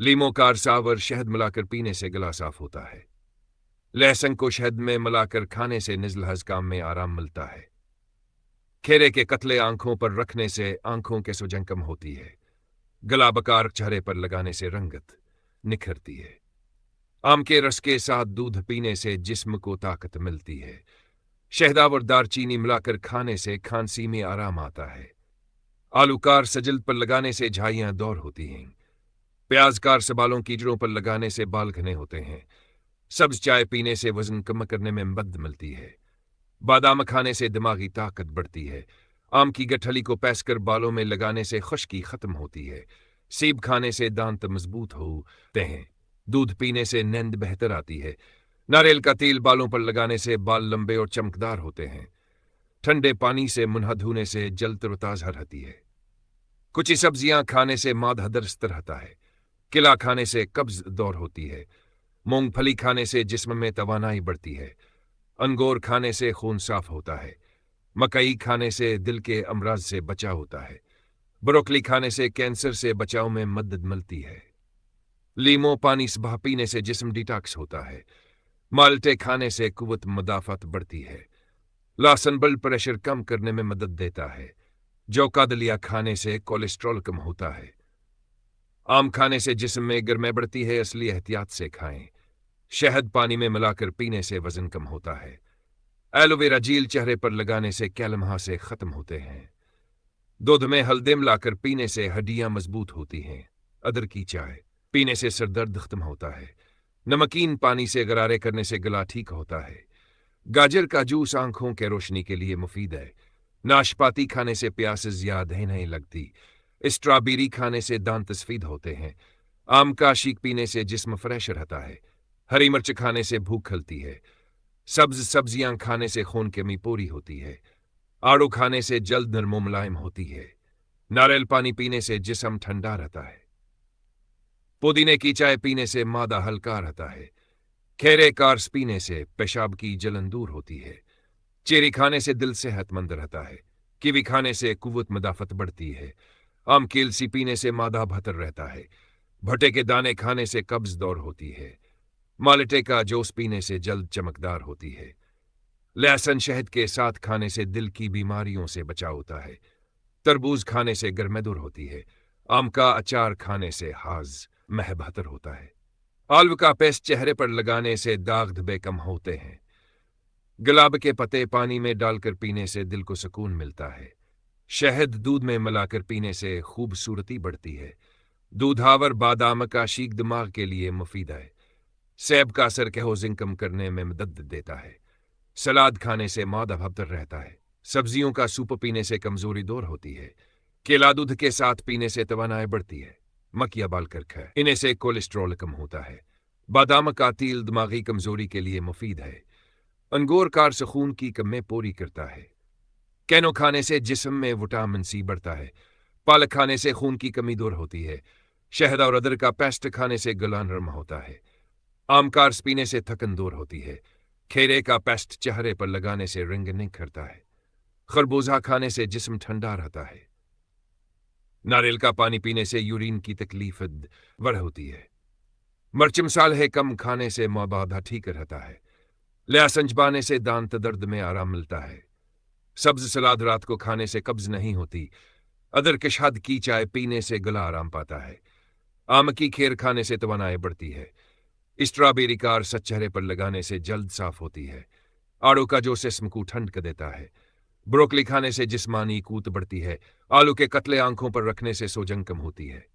लीमो कारसाव और शहद मिलाकर पीने से गला साफ होता है। लहसुन को शहद में मिलाकर खाने से नज़्ल हज़्काम में आराम मिलता है। खेरे के कतले आंखों पर रखने से आंखों के सूजन कम होती है। गला बकार चेहरे पर लगाने से रंगत निखरती है। आम के रस के साथ दूध पीने से जिस्म को ताकत मिलती है। शहद और दारचीनी मिलाकर खाने से खांसी में आराम आता है। आलूकार सजल्द पर लगाने से झाइयां दूर होती हैं। प्याजकार से बालों की जड़ों पर लगाने से बाल घने होते हैं। सब्ज चाय पीने से वजन कम करने में मदद मिलती है। बादाम खाने से दिमागी ताकत बढ़ती है। आम की गठली को पैसकर बालों में लगाने से खुश्की खत्म होती है। सेब खाने से दांत मजबूत होते हैं। दूध पीने से नींद बेहतर आती है। नारियल का तेल बालों पर लगाने से बाल लंबे और चमकदार होते हैं। ठंडे पानी से मुंह धोने से जल्द तरोताजा रहती है। कुछ सब्जियां खाने से मादा दुरुस्त रहता है। केला खाने से कब्ज दूर होती है। मूंगफली खाने से जिस्म में तवानाई बढ़ती है। अंगूर खाने से खून साफ होता है। मकई खाने से दिल के अमराज से बचाव होता है। ब्रोकली खाने से कैंसर से बचाव में मदद मिलती है। लीमो पानी सुबह पीने से जिस्म डिटॉक्स होता है। माल्टे खाने से कुव्वत मुदाफत बढ़ती है। लहसुन ब्लड प्रेशर कम करने में मदद देता है। जौ का दलिया खाने से कोलेस्ट्रॉल कम होता है। आम खाने से जिस्म में गर्मी बढ़ती है, इसलिए एहतियात से खाएं। शहद पानी में मिलाकर पीने से वजन कम होता है। एलोवेरा जेल चेहरे पर लगाने से कैलमहा से खत्म होते हैं। दूध में हल्दी मिलाकर पीने से हड्डियां मजबूत होती हैं। अदरक की चाय पीने से सरदर्द खत्म होता है। नमकीन पानी से गरारे करने से गला ठीक होता है। गाजर का जूस आंखों के रोशनी के लिए मुफीद है। नाशपाती खाने से प्यास ज्यादा नहीं लगती। स्ट्रॉबेरी खाने से दांत सफेद होते हैं। आम का शीक पीने से जिस्म फ्रेश रहता है। हरी मिर्च खाने से भूख खलती है। सब्जियां खाने से खून की कमी पूरी होती है। आड़ू खाने से जल्द नरमो मुलायम होती है। नारियल पानी पीने से जिस्म ठंडा रहता है। पुदीने की चाय पीने से मादा हल्का रहता है। खेरे कार्स पीने से पेशाब की जलन दूर होती है। चेरी खाने से दिल सेहतमंद रहता है। कीवी खाने से कुव्वत मदाफत बढ़ती है। आम केलसी पीने से मादा भतर रहता है। भुट्टे के दाने खाने से कब्ज दूर होती है। माल्टे का जूस पीने से जल्द चमकदार होती है। लहसुन शहद के साथ खाने से दिल की बीमारियों से बचाव होता है। तरबूज खाने से गर्मी दूर होती है। आम का अचार खाने से हाज मह बेहतर होता है। आलू का पेस्ट चेहरे पर लगाने से दाग धब्बे कम होते हैं। गुलाब के पत्ते पानी में डालकर पीने से दिल को सुकून मिलता है। शहद दूध में मिलाकर पीने से खूबसूरती बढ़ती है। दूधावर बादाम का शीक दिमाग के लिए मुफीद है। सेब का असर वज़न कम करने में मदद देता है। सलाद खाने से मादा भतर रहता है। सब्जियों का सूप पीने से कमजोरी दूर होती है। केला दूध के साथ पीने से तवानाई बढ़ती है। मक्खियां बाल कर खाएं, इन्हें से कोलेस्ट्रॉल कम होता है। बादाम का तेल दिमागी कमजोरी के लिए मुफीद है। अंगूर कार से खून की कमी पूरी करता है। कैनो खाने से जिस्म में विटामिन सी बढ़ता है। पालक खाने से खून की कमी दूर होती है। शहद और अदरक का पेस्ट खाने से गला नरम होता है। आम कार्स पीने से थकन दूर होती है। खेरे का पेस्ट चेहरे पर लगाने से रंग निखरता है। खरबूजा खाने से जिस्म ठंडा रहता है। नारियल का पानी पीने से यूरिन की तकलीफ बढ़ होती है। मिर्च मसाले कम खाने से मुआदा ठीक रहता है। लहसुन चबाने से दांत दर्द में आराम मिलता है। सब्ज सलाद रात को खाने से कब्ज नहीं होती। अदरक शहद की चाय पीने से गला आराम पाता है। आम की खीर खाने से तवानाई बढ़ती है। स्ट्रॉबेरी का रस चेहरे पर लगाने से जल्द साफ होती है। आड़ू का जूस जिस्म को ठंड कर देता है। ब्रोकली खाने से जिस्मानी कूत बढ़ती है। आलू के कतले आंखों पर रखने से सोजन कम होती है।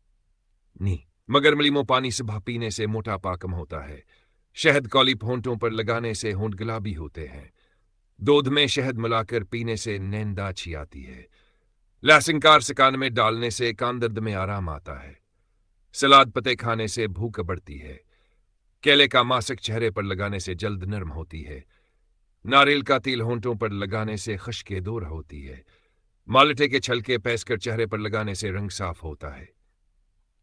मगर लीमो पानी सुबह पीने से मोटापा कम होता है। शहद कॉलिप होंठों पर लगाने से होंठ गुलाबी होते हैं। दूध में शहद मिलाकर पीने से नींद अच्छी आती है। लहसुन का रस कान में डालने से कान दर्द में आराम आता है। सलाद पत्ते खाने से भूख बढ़ती है। केले का मासक चेहरे पर लगाने से जल्द नरम होती है। नारियल का तेल होंठों पर लगाने से खुश्की दूर होती है। माल्टे के छलके पैसकर चेहरे पर लगाने से रंग साफ होता है।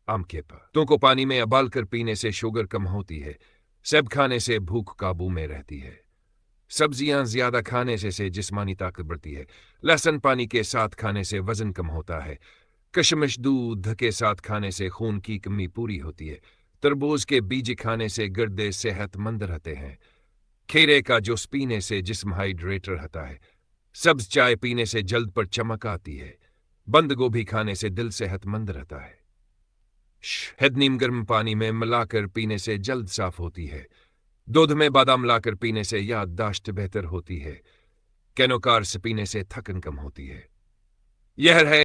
आम के पत्तों को पानी में उबाल कर पीने से शुगर कम होती है। सेब खाने से भूख काबू में रहती है। सब्जियां ज्यादा खाने से जिस्मानी ताकत बढ़ती है। लहसुन पानी के साथ खाने से वजन कम होता है। कशमश दूध के साथ खाने से खून की कमी पूरी होती है। तरबूज के बीज खाने से गुर्दे सेहतमंद रहते हैं। खीरे का जूस पीने से जिस्म हाइड्रेट रहता है। सब्ज चाय पीने से जल्द पर चमक आती है। बंद गोभी खाने से दिल सेहतमंद रहता है। शहद नीम गर्म पानी में मिलाकर पीने से जल्द साफ होती है। दूध में बादाम मिलाकर पीने से याददाश्त बेहतर होती है। कैनोकार्स पीने से थकन कम होती है। यह है